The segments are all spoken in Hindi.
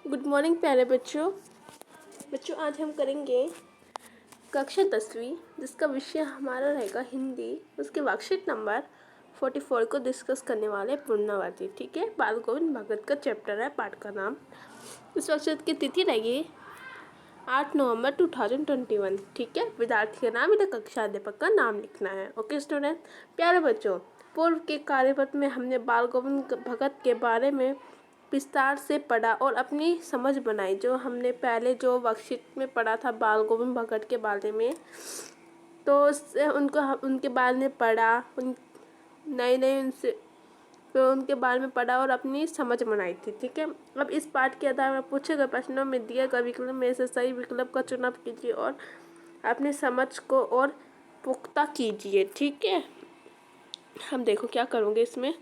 गुड मॉर्निंग प्यारे बच्चों। आज हम करेंगे कक्षा 10वीं, जिसका विषय हमारा रहेगा हिंदी। उसके वर्कशीट नंबर 44 को डिस्कस करने वाले पूर्णावती। ठीक है, बाल गोविंद भगत का चैप्टर है, पाठ का नाम। इस वर्कशीट की तिथि रहेगी 8 नवंबर 2021। ठीक है, विद्यार्थी का नाम, इधर कक्षा अध्यापक का नाम लिखना है। Okay student. प्यारे बच्चों, पूर्व के कार्यपत्र में हमने बाल गोविंद भगत के बारे में विस्तार से पढ़ा और अपनी समझ बनाई। जो हमने पहले जो वर्कशीट में पढ़ा था बाल गोविंद भगत के बारे में, तो उससे उनके बारे में पढ़ा, उन नए उनसे फिर उनके बारे में पढ़ा और अपनी समझ बनाई थी। ठीक है, अब इस पाठ के आधार पर पूछे गए प्रश्नों में दिए गए विकल्प में से सही विकल्प का चुनाव कीजिए और अपनी समझ को और पुख्ता कीजिए। ठीक है, हम देखो क्या करोगे इसमें।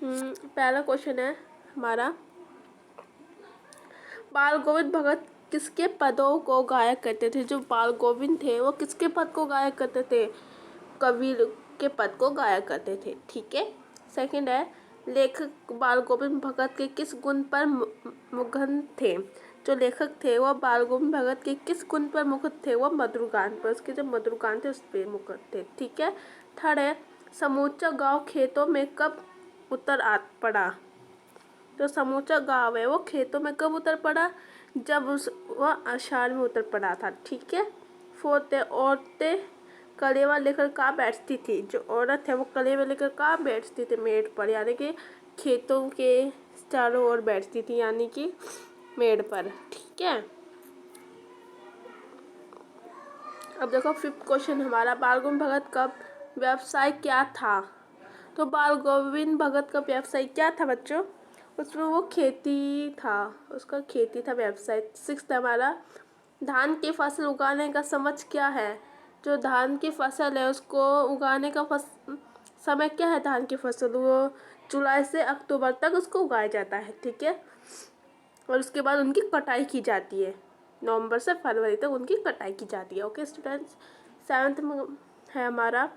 पहला क्वेश्चन है हमारा, बाल गोविंद भगत किसके पदों को गाया करते थे। जो बाल गोविंद थे वो किसके पद को गाया करते थे? कबीर के पद को गाया करते थे। ठीक है। सेकंड है, लेखक बाल गोविंद भगत के किस गुण पर मुग्ध थे। जो लेखक थे वो बाल गोविंद भगत के किस गुण पर मुग्ध थे? वो मधुर गान पर, उसके जो मधुर गान थे उस पर मुग्ध थे। ठीक है। थर्ड है, समूचा गाँव खेतों में कब उतर पड़ा। जो समूचा गाँव है वो खेतों में कब उतर पड़ा? जब वह आषाढ़ में उतर पड़ा था। ठीक है। फोर्थ है, औरतें कलेवा लेकर कहाँ बैठती थी। जो औरत है वो कलेवा लेकर कहाँ बैठती थी? मेड़ पर, यानी कि खेतों के चारों ओर बैठती थी, यानी कि मेड़ पर। ठीक है। अब देखो फिफ्थ क्वेश्चन हमारा, बाल गोविंद भगत का व्यवसाय क्या था। तो बाल गोविंद भगत का व्यवसाय क्या था बच्चों? उसमें वो खेती था, उसका खेती था व्यवसाय। सिक्स्थ हमारा, धान की फसल उगाने का समझ क्या है। जो धान की फसल है उसको उगाने का समय क्या है? धान की फसल वो जुलाई से अक्टूबर तक उसको उगाया जाता है। ठीक है, और उसके बाद उनकी कटाई की जाती है। नवंबर से फरवरी तक उनकी कटाई की जाती है। Okay students. सेवन्थ में है हमारा,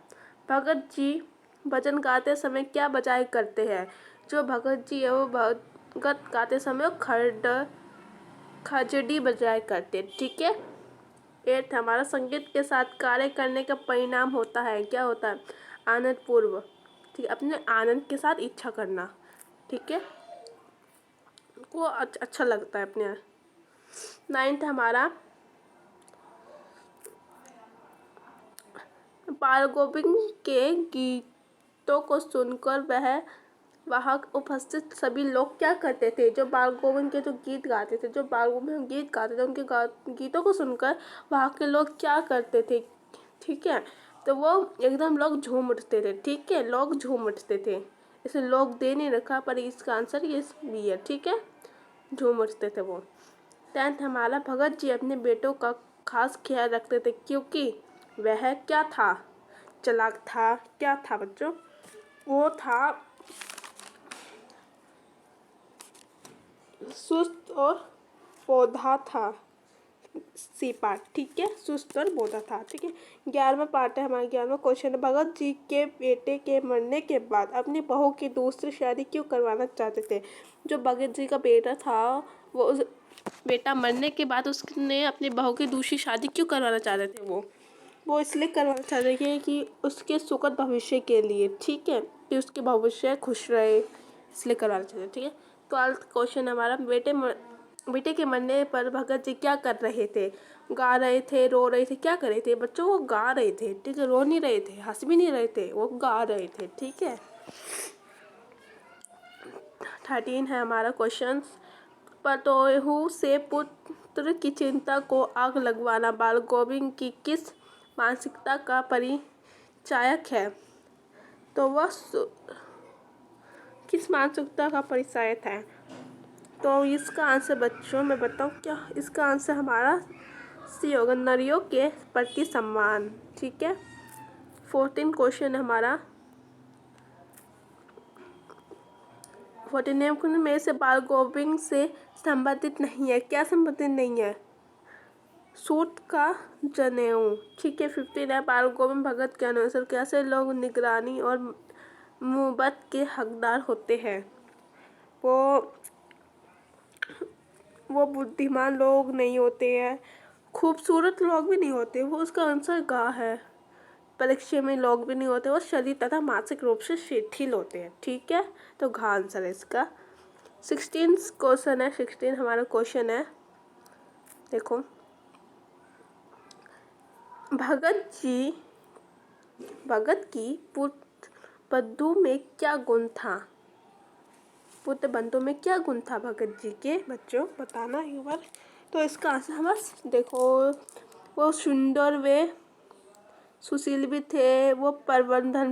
भगत जी भजन गाते समय क्या बजाय करते हैं। जो भगत जी है वो भगत गाते समय खजड़ी बजाय करते। ठीक है। एट्थ हमारा, संगीत के साथ कार्य करने का परिणाम होता है, क्या होता है? आनंद पूर्व। ठीक है, अपने आनंद के साथ इच्छा करना। ठीक है, वो अच्छा लगता है अपने। नाइन्थ हमारा, बाल गोविंद के गीतों को सुनकर वहाँ उपस्थित सभी लोग क्या करते थे। जो बाल गोविंद के जो गीत गाते थे, जो बाल गोविंद गीत गाते थे, उनके गीतों को सुनकर वहाँ के लोग क्या करते थे? ठीक है, तो वो एकदम लोग झूम उठते थे। ठीक है, लोग झूम उठते थे। इसे लोग दे नहीं रखा, पर इसका आंसर ये भी है। ठीक है, झूम उठते थे वो। टेंथ हमारा, भगत जी अपने बेटों का खास ख्याल रखते थे क्योंकि वह क्या था? चालाक था। क्या था बच्चों? वो था सुस्त और पौधा था। C part. ठीक है, सुस्त और पौधा था। ठीक है। 11वां पार्ट है हमारा, 11वां क्वेश्चन है, भगत जी के बेटे के मरने के बाद अपनी बहू की दूसरी शादी क्यों करवाना चाहते थे। जो भगत जी का बेटा था वो उस बेटा मरने के बाद उसने अपनी बहू की दूसरी शादी क्यों करवाना चाहते थे? वो इसलिए करवाना चाहते थे कि उसके सुखद भविष्य के लिए। ठीक है, कि उसके भविष्य खुश रहे, इसलिए करवाना चाहते थे। ठीक है। 12th क्वेश्चन हमारा, बेटे के मरने पर भगत जी क्या कर रहे थे। गा रहे थे, रो रहे थे, क्या कर रहे थे बच्चों? वो गा रहे थे। ठीक है, रो नहीं रहे थे, हंस भी नहीं रहे थे, वो गा रहे थे। ठीक है। 13 है हमारा क्वेश्चन, पतोहू से पुत्र की चिंता को आग लगवाना बाल गोविंद की किस मानसिकता का परिचायक है। तो वह किस मानसिकता का परिचायक है? तो इसका आंसर बच्चों मैं बताऊं क्या? इसका आंसर हमारा सी होगा, नारियों के प्रति सम्मान। ठीक है। 14 क्वेश्चन हमारा, 14 में से बाल गोविंद से संबंधित नहीं है। क्या संबंधित नहीं है? सूत का जनेऊ। ठीक है। 15 है, बाल गोविंद भगत के अनुसार कैसे लोग निगरानी और मोहब्बत के हकदार होते हैं। वो बुद्धिमान लोग नहीं होते हैं, खूबसूरत लोग भी नहीं होते। वो उसका आंसर गा है। परीक्षा में लोग भी नहीं होते, वो शरीर तथा मानसिक रूप से शिथिल होते हैं। ठीक है, तो घा आंसर है इसका। 16 क्वेश्चन है, 16 हमारा क्वेश्चन है। देखो, भगत की पुत्र बंधु में क्या गुण था? पुत्र बंधु में क्या गुण था भगत जी के? बच्चों बताना एक बार। तो इसका आंसर हमारा देखो, वो सुंदर वे सुशील भी थे, वो प्रबंधन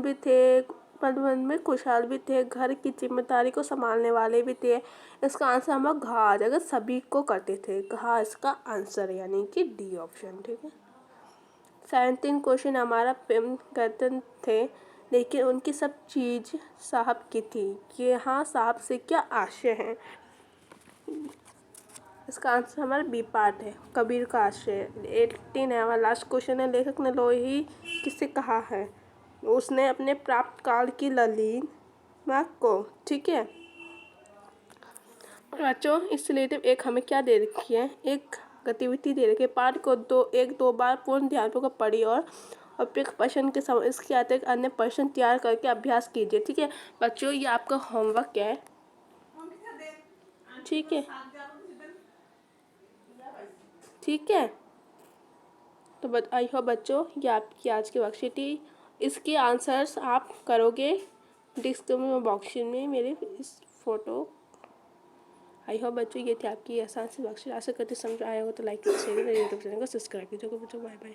में खुशहाल भी थे, घर की जिम्मेदारी को संभालने वाले भी थे। इसका आंसर हमारा घा आ जाएगा, सभी को करते थे। घा इसका आंसर है, यानी कि डी ऑप्शन। ठीक है। 17 क्वेश्चन हमारा प्रेम करते थे, लेकिन उनकी सब चीज साहब की थी। कि हाँ, साहब से क्या आशय है? इसका आंसर हमारा बी पार्ट है, कबीर का आशय। 18 है हमारा लास्ट क्वेश्चन है। लेखक ने लोही किसे कहा है? उसने अपने प्राप्त काल की ललीना को। ठीक है बच्चों, इस रिलेटिव एक हमें क्या दे रखी है? एक गतिविधि दे रखी है। पाठ को दो बार पूर्ण ध्यानपूर्वक पढ़िए और उपयुक्त प्रश्न के समय इसके अतिरिक्त अन्य प्रश्न तैयार करके अभ्यास कीजिए। ठीक है बच्चों, ये आपका होमवर्क है। ठीक है, ठीक है। तो आई होप बच्चों, ये आपकी आज की वर्कशीट थी। इसके आंसर्स आप करोगे डिस्क्रिप्शन बॉक्स में मेरे इस फोटो। आई होप बच्चों, ये थी आपकी आसान सी वर्कशीट। आशा करती समझ आया हो तो लाइक कीजिए, यूट्यूब चैनल को सब्सक्राइब कीजिएगा बच्चों। Bye bye.